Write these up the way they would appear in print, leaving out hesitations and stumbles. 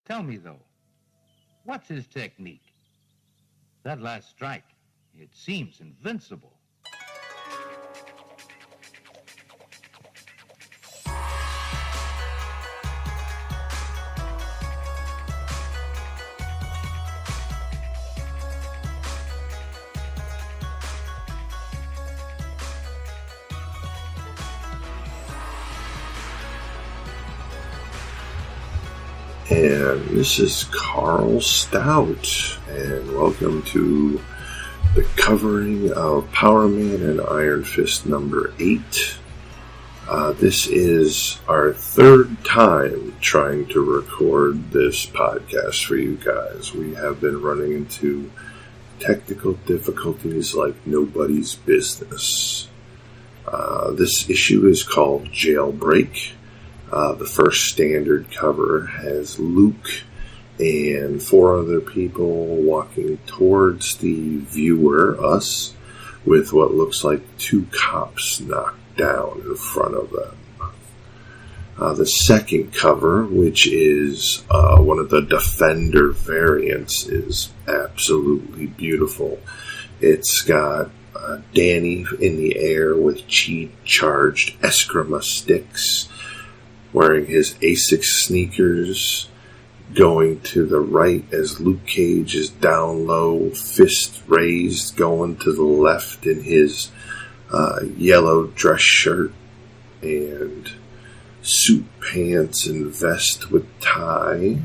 Tell me, though, what's his technique? That last strike, it seems invincible. And this is Carl Stout, and welcome to the covering of Power Man and Iron Fist number 8. This is our third time trying to record this podcast for you guys. We have been running into technical difficulties like nobody's business. This issue is called Jailbreak. The first standard cover has Luke and 4 other people walking towards the viewer, us, with what looks like 2 cops knocked down in front of them. The second cover, which is one of the Defender variants, is absolutely beautiful. It's got Danny in the air with chi-charged Eskrima sticks, wearing his Asics sneakers, going to the right as Luke Cage is down low, fist raised, going to the left in his yellow dress shirt and suit pants and vest with tie.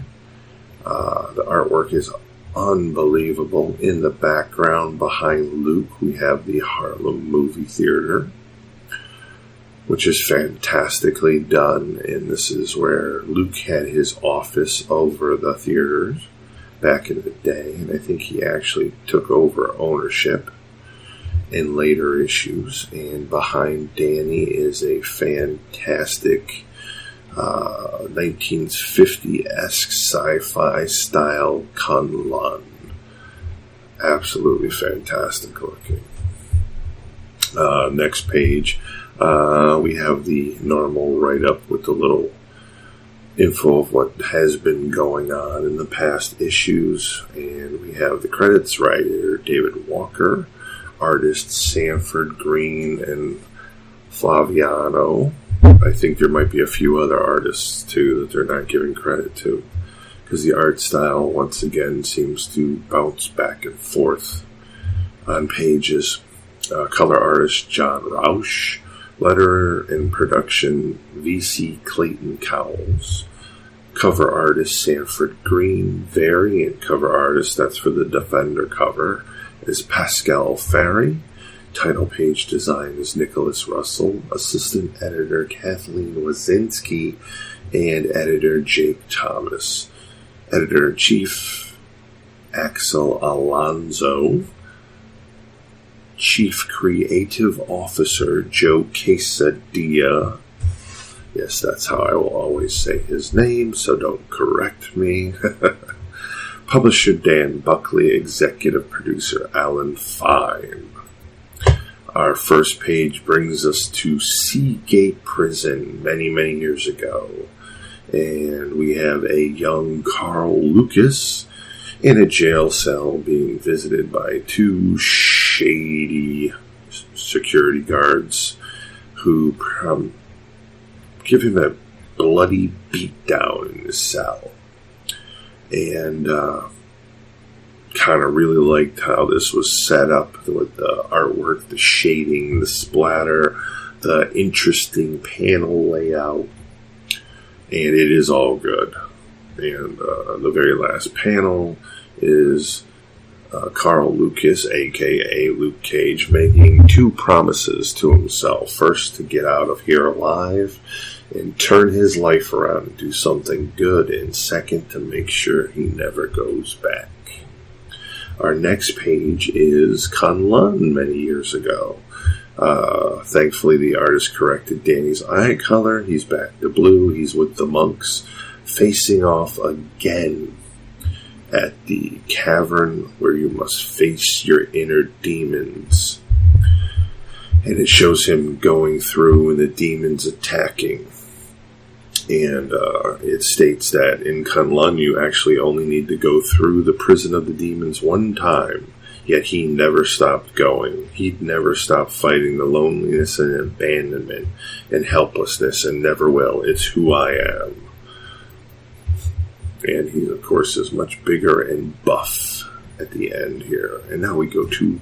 The artwork is unbelievable. In the background behind Luke, we have the Harlem Movie Theater, which is fantastically done, and this is where Luke had his office over the theaters back in the day, and I think he actually took over ownership in later issues. And behind Danny is a fantastic 1950-esque sci-fi style Kunlun. Absolutely fantastic looking. Next page. We have the normal write-up with the little info of what has been going on in the past issues. And we have the credits: writer David Walker, artist Sanford Green and Flaviano. I think there might be a few other artists, too, that they're not giving credit to, because the art style, once again, seems to bounce back and forth on pages. Color artist John Rausch. Letterer and production V.C. Clayton Cowles. Cover artist Sanford Green. Variant cover artist, that's for the Defender cover, is Pascal Ferry. Title page design is Nicholas Russell. Assistant editor Kathleen Wazinski. And editor Jake Thomas. Editor-in-chief Axel Alonso. Chief Creative Officer Joe Quesadilla. Yes, that's how I will always say his name, so don't correct me. Publisher Dan Buckley, executive producer Alan Fine. Our first page brings us to Seagate Prison many, many years ago. And we have a young Carl Lucas in a jail cell being visited by 2 shady security guards who give him a bloody beatdown in his cell. And kind of really liked how this was set up with the artwork, the shading, the splatter, the interesting panel layout. And it is all good. And the very last panel is Carl Lucas, a.k.a. Luke Cage, making 2 promises to himself. First, to get out of here alive and turn his life around and do something good. And second, to make sure he never goes back. Our next page is Kunlun many years ago. Thankfully, the artist corrected Danny's eye color. He's back to blue. He's with the monks, facing off again at the cavern where you must face your inner demons. And it shows him going through and the demons attacking. And it states that in Kunlun, you actually only need to go through the prison of the demons one time. Yet he never stopped going. He never stopped fighting the loneliness and abandonment and helplessness, and never will. It's who I am. And he, of course, is much bigger and buff at the end here. And now we go to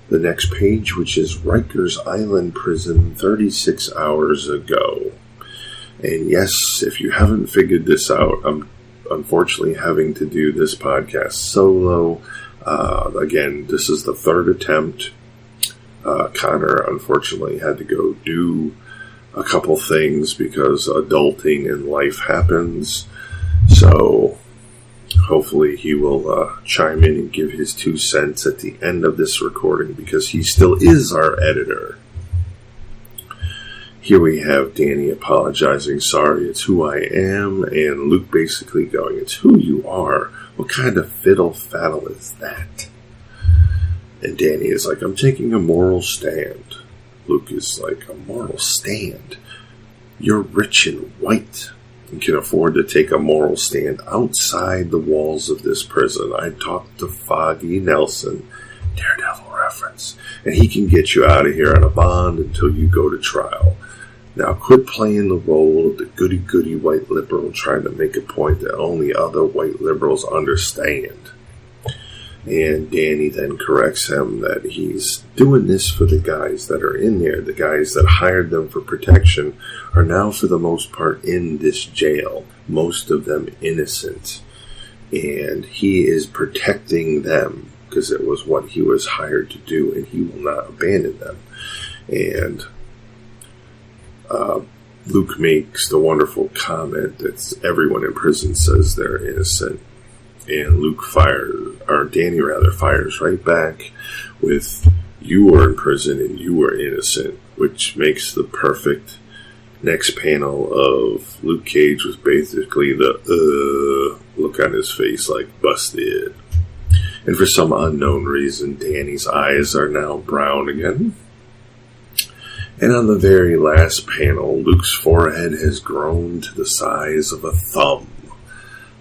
the next page, which is Rikers Island Prison 36 hours ago. And yes, if you haven't figured this out, I'm unfortunately having to do this podcast solo. Again, this is the third attempt. Connor, unfortunately, had to go do a couple things because adulting and life happens. So, hopefully he will chime in and give his 2 cents at the end of this recording, because he still is our editor. Here we have Danny apologizing, sorry, it's who I am, and Luke basically going, it's who you are. What kind of fiddle-faddle is that? And Danny is like, I'm taking a moral stand. Luke is like, a moral stand? You're rich and white and can afford to take a moral stand outside the walls of this prison. I talked to Foggy Nelson, Daredevil reference, and he can get you out of here on a bond until you go to trial. Now quit playing the role of the goody-goody white liberal trying to make a point that only other white liberals understand. And Danny then corrects him that he's doing this for the guys that are in there. The guys that hired them for protection are now for the most part in this jail. Most of them innocent. And he is protecting them because it was what he was hired to do, and he will not abandon them. And Luke makes the wonderful comment that everyone in prison says they're innocent. And Danny fires right back with, you were in prison and you were innocent, which makes the perfect next panel of Luke Cage with basically the look on his face like busted. And for some unknown reason, Danny's eyes are now brown again. And on the very last panel, Luke's forehead has grown to the size of a thumb.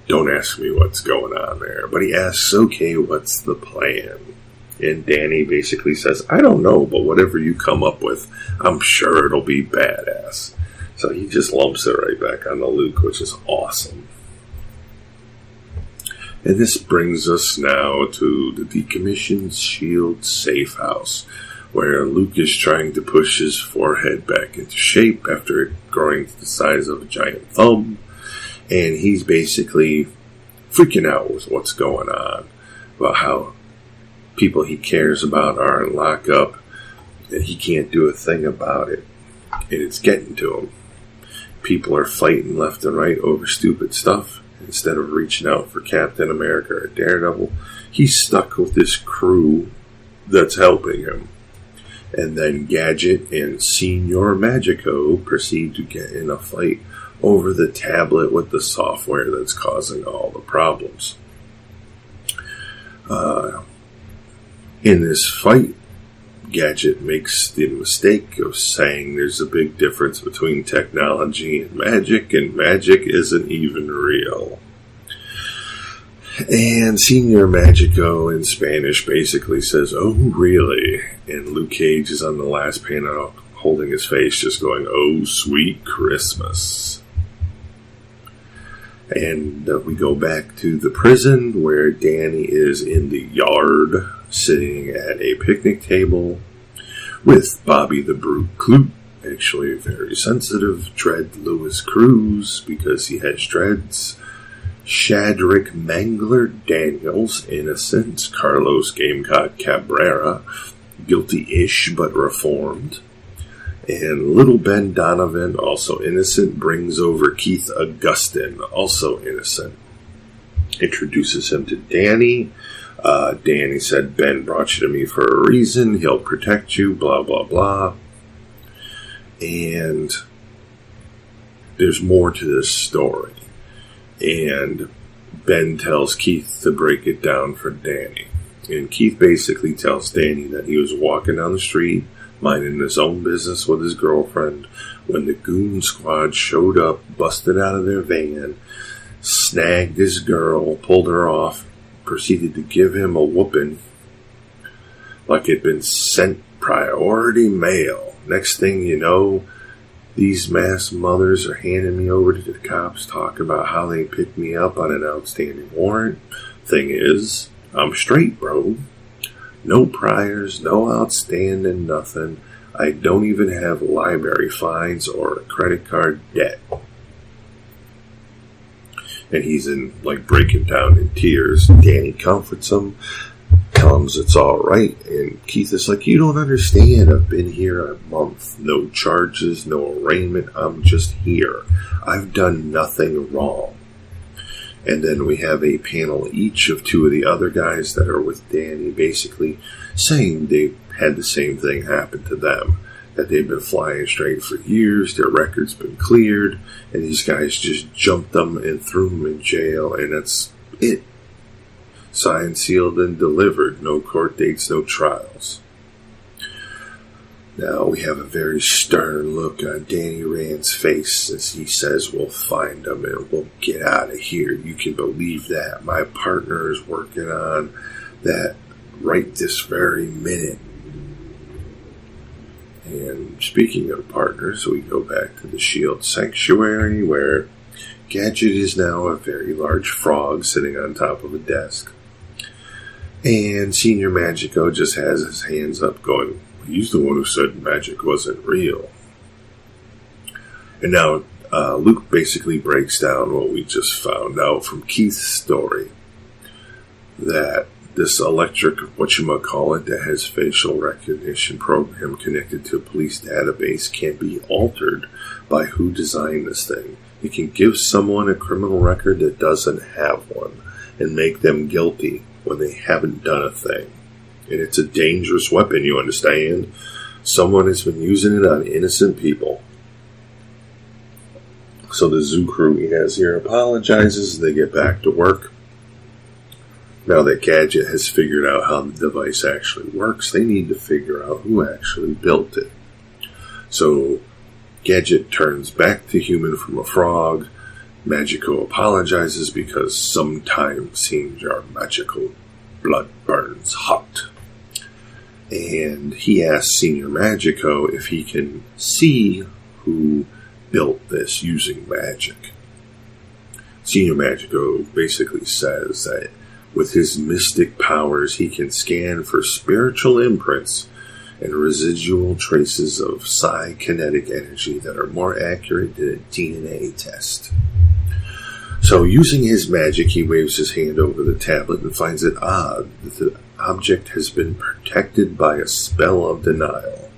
Don't ask me what's going on there. But he asks, okay, what's the plan? And Danny basically says, I don't know, but whatever you come up with, I'm sure it'll be badass. So he just lumps it right back onto Luke, which is awesome. And this brings us now to the decommissioned SHIELD safe house, where Luke is trying to push his forehead back into shape after it growing to the size of a giant thumb. And he's basically freaking out with what's going on, about how people he cares about are in lockup, and he can't do a thing about it. And it's getting to him. People are fighting left and right over stupid stuff. Instead of reaching out for Captain America or Daredevil, he's stuck with this crew that's helping him. And then Gadget and Senior Magico proceed to get in a fight over the tablet with the software that's causing all the problems. In this fight, Gadget makes the mistake of saying there's a big difference between technology and magic isn't even real. And Senior Magico in Spanish basically says, oh, really? And Luke Cage is on the last panel holding his face, just going, oh, sweet Christmas. And we go back to the prison where Danny is in the yard sitting at a picnic table with Bobby the Brute Clute, actually a very sensitive Dread Lewis Cruz because he has dreads, Shadrick Mangler Daniels, innocent, Carlos Gamecock Cabrera, guilty-ish but reformed, and Little Ben Donovan, also innocent, brings over Keith Augustin, also innocent. Introduces him to Danny. Danny said, Ben brought you to me for a reason. He'll protect you, blah, blah, blah. And there's more to this story. And Ben tells Keith to break it down for Danny. And Keith basically tells Danny that he was walking down the street minding his own business with his girlfriend, when the goon squad showed up, busted out of their van, snagged his girl, pulled her off, proceeded to give him a whooping like it'd been sent priority mail. Next thing you know, these mass mothers are handing me over to the cops, talking about how they picked me up on an outstanding warrant. Thing is, I'm straight, bro. No priors, no outstanding, nothing. I don't even have library fines or a credit card debt. And he's breaking down in tears. Danny comforts him, tells him it's all right. And Keith is like, you don't understand. I've been here a month. No charges, no arraignment. I'm just here. I've done nothing wrong. And then we have a panel each of two of the other guys that are with Danny, basically saying they had the same thing happen to them. That they've been flying straight for years, their record's been cleared, and these guys just jumped them and threw them in jail, and that's it. Signed, sealed, and delivered. No court dates, no trials. Now we have a very stern look on Danny Rand's face as he says, we'll find them and we'll get out of here. You can believe that. My partner is working on that right this very minute. And speaking of partners, we go back to the Shield Sanctuary, where Gadget is now a very large frog sitting on top of a desk. And Senior Magico just has his hands up going, he's the one who said magic wasn't real. And now Luke basically breaks down what we just found out from Keith's story. That this electric, whatchamacallit, that has facial recognition program connected to a police database can't be altered by who designed this thing. It can give someone a criminal record that doesn't have one and make them guilty when they haven't done a thing. And it's a dangerous weapon, you understand? Someone has been using it on innocent people. So the zoo crew he has here apologizes, and they get back to work. Now that Gadget has figured out how the device actually works, they need to figure out who actually built it. So Gadget turns back to human from a frog. Magico apologizes because sometimes seems our magical blood burns hot. And he asks Senior Magico if he can see who built this using magic. Senior Magico basically says that with his mystic powers, he can scan for spiritual imprints and residual traces of psi-kinetic energy that are more accurate than a DNA test. So using his magic, he waves his hand over the tablet and finds it odd that the object has been protected by a spell of denial.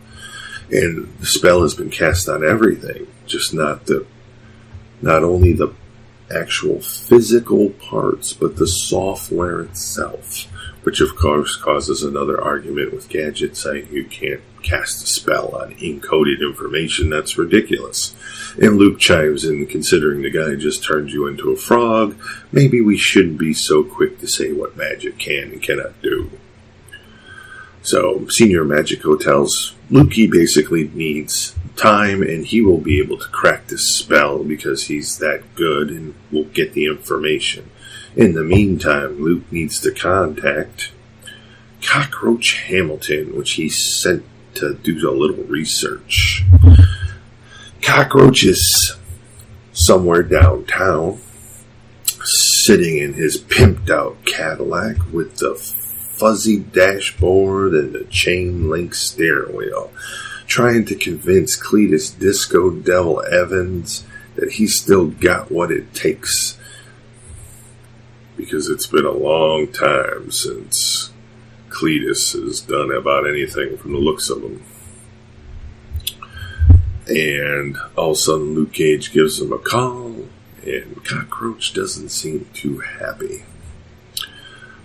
And the spell has been cast on everything, just not only the actual physical parts, but the software itself, which of course causes another argument with Gadget saying you can't cast a spell on encoded information. That's ridiculous. And Luke chimes in, considering the guy just turned you into a frog, maybe we shouldn't be so quick to say what magic can and cannot do. So Senior Magico tells Luke he basically needs time and he will be able to crack this spell because he's that good and will get the information. In the meantime, Luke needs to contact Cockroach Hamilton, which he sent to do a little research. Cockroach is somewhere downtown, sitting in his pimped out Cadillac with the fuzzy dashboard and the chain link steering wheel, trying to convince Cletus Disco Devil Evans that he's still got what it takes. Because it's been a long time since Cletus has done about anything from the looks of him. And all of a sudden Luke Cage gives him a call, and Cockroach doesn't seem too happy.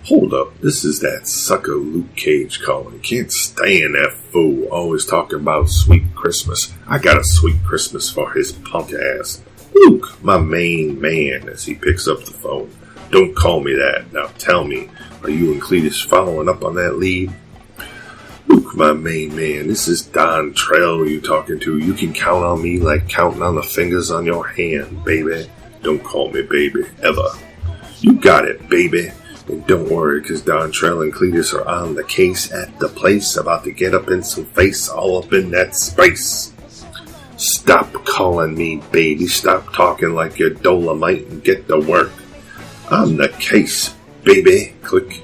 Hold up, this is that sucker Luke Cage calling. Can't stand that fool, always talking about sweet Christmas. I got a sweet Christmas for his punk ass. Luke, my main man, as he picks up the phone. Don't call me that. Now tell me, are you and Cletus following up on that lead? Luke, my main man, this is Don Trell you talking to. You can count on me like counting on the fingers on your hand, baby. Don't call me baby, ever. You got it, baby. And don't worry, because Don Trell and Cletus are on the case at the place, about to get up in some face, all up in that space. Stop calling me baby. Stop talking like you're Dolomite and get to work. I'm the case, baby. Click.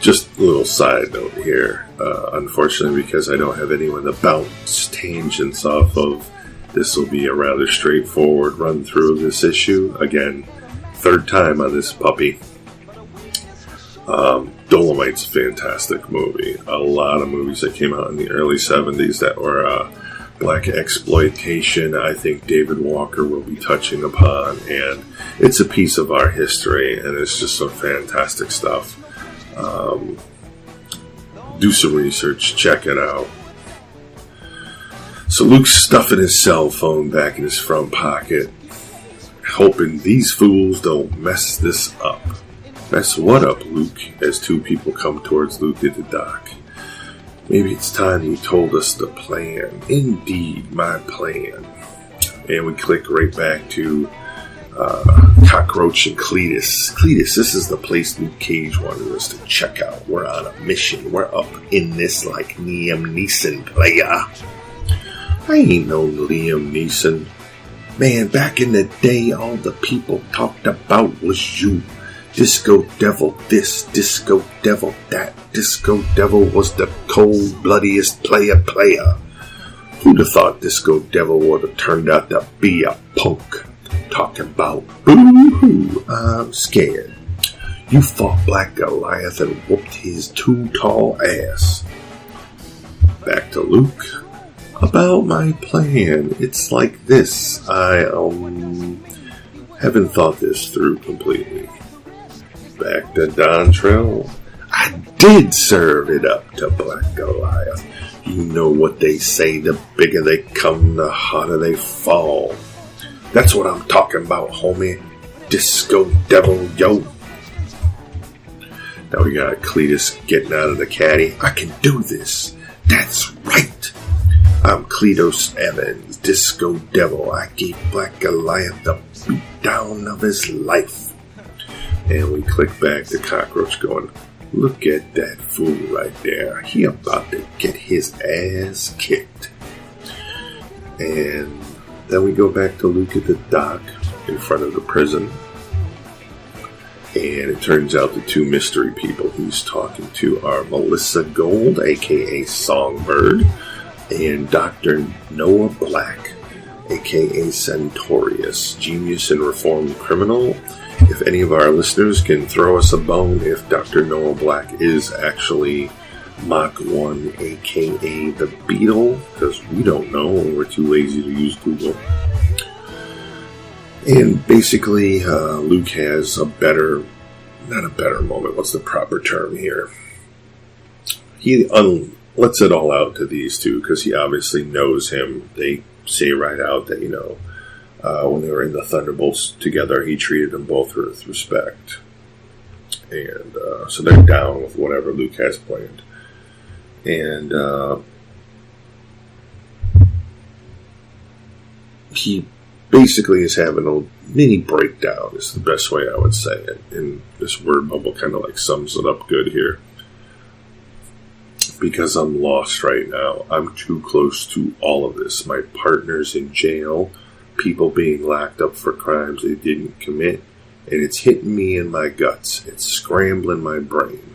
Just a little side note here. Unfortunately, because I don't have anyone to bounce tangents off of, this will be a rather straightforward run through of this issue. Again, third time on this puppy. Dolomite's a fantastic movie. A lot of movies that came out in the early 70s that were black exploitation, I think David Walker will be touching upon, and it's a piece of our history, and it's just some fantastic stuff. Do some research, check it out. So Luke's stuffing his cell phone back in his front pocket, hoping these fools don't mess this up. Mess what up, Luke? As two people come towards Luke at the dock. Maybe it's time you told us the plan. Indeed, my plan. And we click right back to Cockroach and Cletus. Cletus, this is the place Luke Cage wanted us to check out. We're on a mission. We're up in this like Liam Neeson, player. I ain't no Liam Neeson. Man, back in the day, all the people talked about was you. Disco Devil this, Disco Devil that. Disco Devil was the cold, bloodiest player. Who'd have thought Disco Devil would have turned out to be a punk? Talking about, boo-hoo, I'm scared. You fought Black Goliath and whooped his too tall ass. Back to Luke. About my plan. It's like this. I haven't thought this through completely. Back to Don Trell. I did serve it up to Black Goliath. You know what they say, the bigger they come, the harder they fall. That's what I'm talking about, homie. Disco Devil, yo. Now we got Cletus getting out of the caddy. I can do this. That's right. I'm Cletus Evans, Disco Devil. I gave Black Goliath the beatdown of his life. And we click back to Cockroach going, look at that fool right there. He about to get his ass kicked. And then we go back to Luke at the dock in front of the prison. And it turns out the two mystery people he's talking to are Melissa Gold, aka Songbird, and Dr. Noah Black, aka Centaurus, genius and reformed criminal. If any of our listeners can throw us a bone if Dr. Noah Black is actually Mach 1, aka the Beetle, because we don't know, we're too lazy to use Google. And basically, Luke has a better, not a better moment, what's the proper term here? He lets it all out to these two, because he obviously knows him. They say right out that, when they were in the Thunderbolts together, he treated them both with respect. And so they're down with whatever Luke has planned. And he basically is having a mini breakdown, is the best way I would say it. And this word bubble kind of like sums it up good here. Because I'm lost right now. I'm too close to all of this. My partner's in jail. People being locked up for crimes they didn't commit. And it's hitting me in my guts. It's scrambling my brain.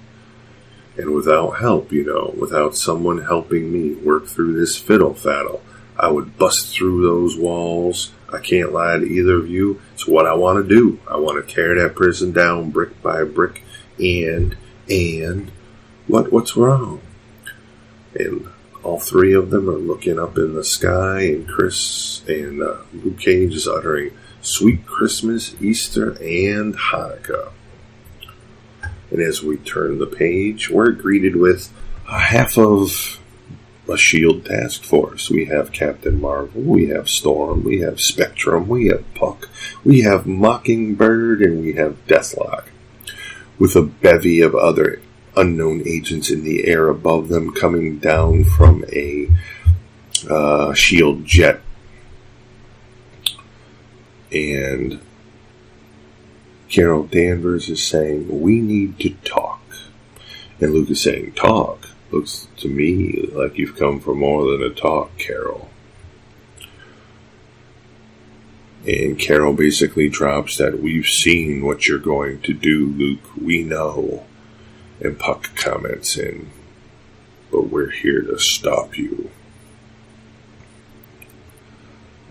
And without help, without someone helping me work through this fiddle-faddle, I would bust through those walls. I can't lie to either of you. It's what I want to do. I want to tear that prison down brick by brick. And what's wrong? And all three of them are looking up in the sky, and Chris and Luke Cage is uttering Sweet Christmas, Easter, and Hanukkah. And as we turn the page, we're greeted with a half of a S.H.I.E.L.D. task force. We have Captain Marvel, we have Storm, we have Spectrum, we have Puck, we have Mockingbird, and we have Deathlock. with a bevy of other unknown agents in the air above them, coming down from a shield jet. And Carol Danvers is saying, "We need to talk." And Luke is saying, "Talk? Looks to me like you've come for more than a talk, Carol." And Carol basically drops that, "We've seen what you're going to do, Luke. We know." And Puck comments in, "But we're here to stop you."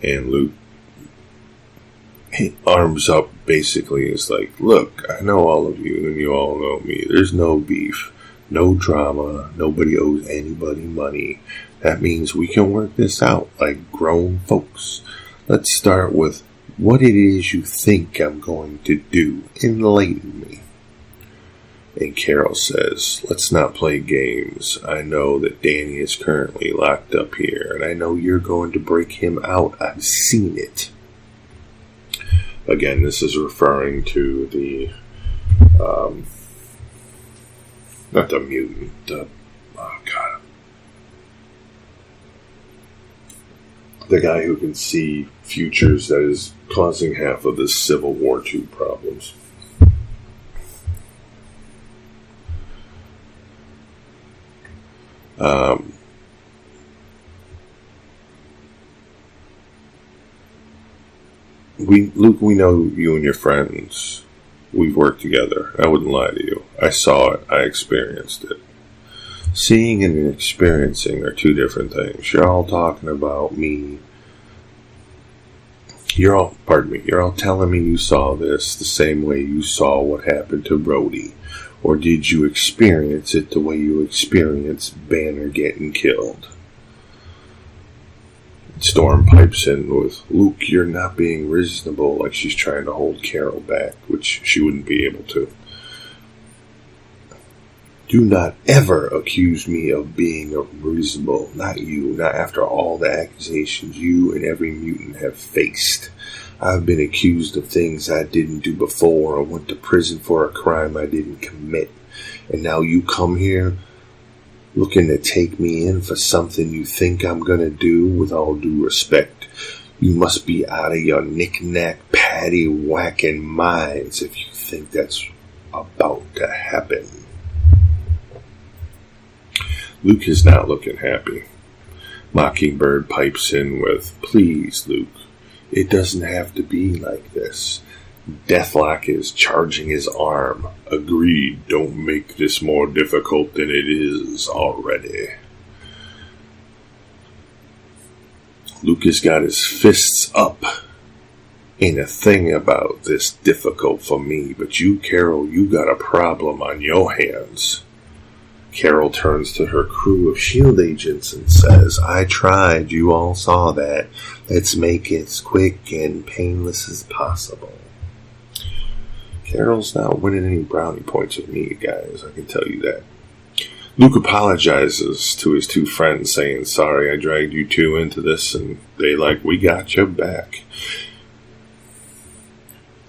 And Luke, arms up, basically is like, "Look, I know all of you, and you all know me. There's no beef, no drama, nobody owes anybody money. That means we can work this out like grown folks. Let's start with what it is you think I'm going to do. Enlighten me." And Carol says, "Let's not play games. I know that Danny is currently locked up here, and I know you're going to break him out. I've seen it." Again, this is referring to the, not the mutant, the guy who can see futures that is causing half of the Civil War II problems. Luke, we know you and your friends. We've worked together. I wouldn't lie to you. I saw it. I experienced it. Seeing and experiencing are two different things. You're all talking about me. You're all telling me you saw this the same way you saw what happened to Brody. Or did you experience it the way you experienced Banner getting killed? Storm pipes in with, "Luke, you're not being reasonable," like she's trying to hold Carol back, which she wouldn't be able to. "Do not ever accuse me of being unreasonable. Not you, not after all the accusations you and every mutant have faced. I've been accused of things I didn't do before or went to prison for a crime I didn't commit. And now you come here looking to take me in for something you think I'm gonna do. With all due respect, you must be out of your knick-knack, patty-whacking minds if you think that's about to happen." Luke is not looking happy. Mockingbird pipes in with, "Please, Luke, it doesn't have to be like this. Deathlock is charging his arm. Agreed, don't make this more difficult than it is already." Luke has got his fists up. "Ain't a thing about this difficult for me, but you, Carol, you got a problem on your hands." Carol turns to her crew of S.H.I.E.L.D. agents and says, "I tried, you all saw that. Let's make it as quick and painless as possible." Carol's not winning any brownie points with me, guys, I can tell you that. Luke apologizes to his two friends, saying, "Sorry I dragged you two into this," and they like, "We got your back."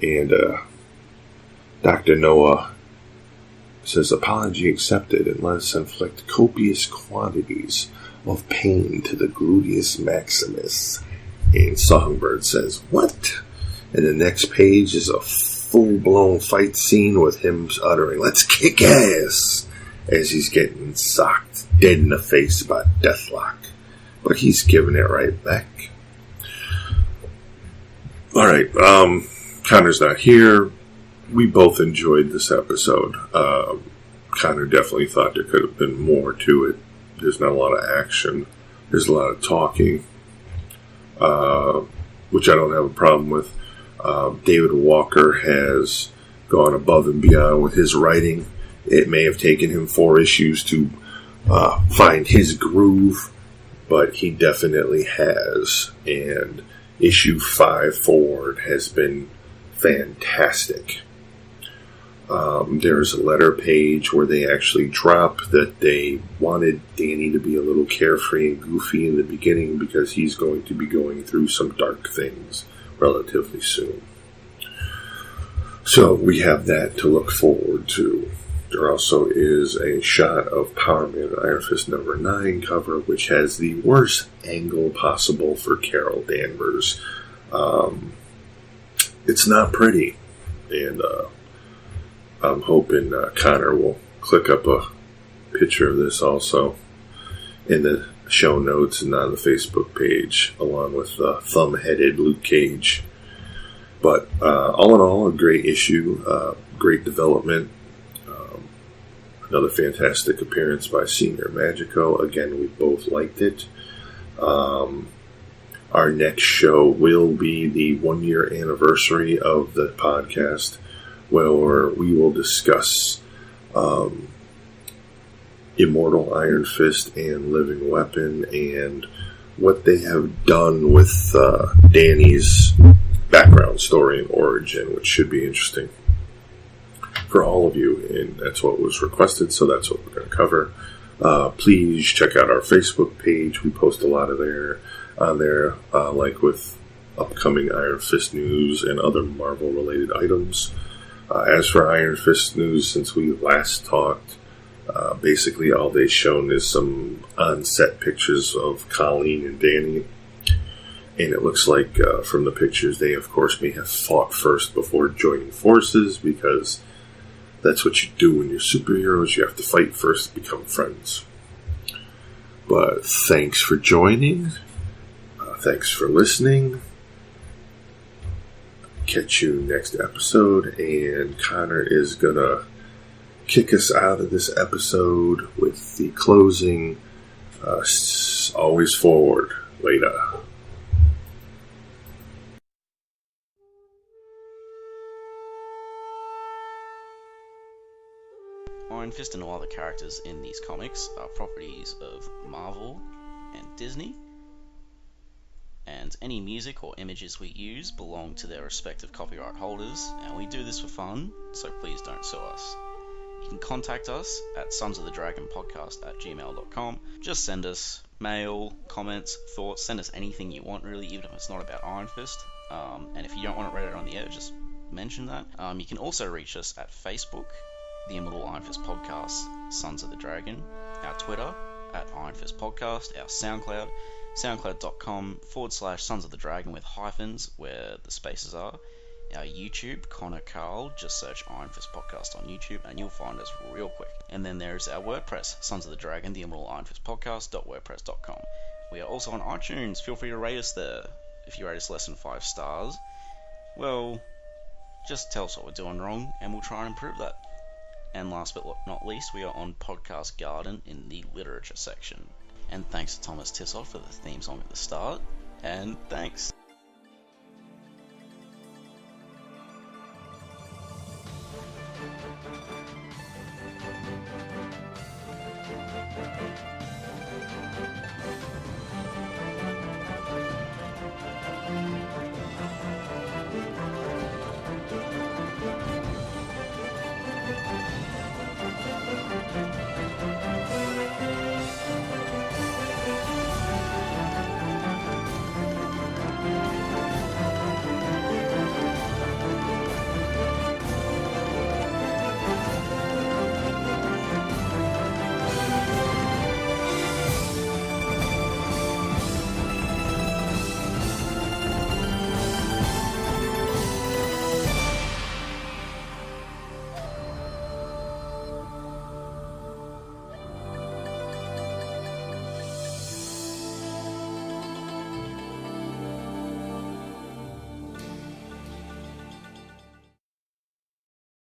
And Dr. Noah says, "Apology accepted, and let us inflict copious quantities of pain to the gluteus maximus." And Songbird says, "What?" And the next page is a full-blown fight scene with him uttering, "Let's kick ass," as he's getting socked dead in the face by Deathlock. But he's giving it right back. Alright, Connor's not here. We both enjoyed this episode. Connor definitely thought there could have been more to it. There's not a lot of action. There's a lot of talking, which I don't have a problem with. David Walker has gone above and beyond with his writing. It may have taken him 4 issues to find his groove, but he definitely has. And issue 5 forward has been fantastic. There's a letter page where they actually drop that they wanted Danny to be a little carefree and goofy in the beginning because he's going to be going through some dark things relatively soon. So we have that to look forward to. There also is a shot of Power Man Iron Fist number 9 cover, which has the worst angle possible for Carol Danvers. It's not pretty, and I'm hoping Connor will click up a picture of this also in the show notes and on the Facebook page, along with thumb-headed Luke Cage. But all in all, a great issue, great development. Another fantastic appearance by Senior Magico. Again, we both liked it. Our next show will be the 1-year anniversary of the podcast, where we will discuss Immortal, Iron Fist, and Living Weapon, and what they have done with Danny's background story and origin, which should be interesting for all of you, and that's what was requested, so that's what we're going to cover. Please check out our Facebook page. We post a lot of on there, like with upcoming Iron Fist news and other Marvel-related items. As for Iron Fist news, since we last talked, basically all they've shown is some on-set pictures of Colleen and Danny, and it looks like from the pictures they, of course, may have fought first before joining forces, because that's what you do when you're superheroes. You have to fight first to become friends. But thanks for joining. Thanks for listening. Catch you next episode. And Connor is going to kick us out of this episode with the closing. Always forward. Later. Iron Fist and all other characters in these comics are properties of Marvel and Disney, and any music or images we use belong to their respective copyright holders, and we do this for fun, so please don't sue us. You can contact us at sonsofthedragonpodcast@gmail.com. Just send us mail, comments, thoughts, send us anything you want really, even if it's not about Iron Fist, and if you don't want it read out on the air, just mention that. You can also reach us at Facebook, the Immortal Iron Fist Podcast, Sons of the Dragon, our Twitter, at Iron Fist Podcast, our SoundCloud, soundcloud.com/Sons of the Dragon with hyphens where the spaces are, our YouTube, Connor Carl, just search Iron Fist Podcast on YouTube and you'll find us real quick. And then there's our WordPress, Sons of the Dragon, the Immortal Iron Fist Podcast.wordpress.com. We are also on iTunes, feel free to rate us there. If you rate us less than 5 stars, well, just tell us what we're doing wrong and we'll try and improve that. And last but not least, we are on Podcast Garden in the literature section. And thanks to Thomas Tissot for the theme song at the start. And thanks.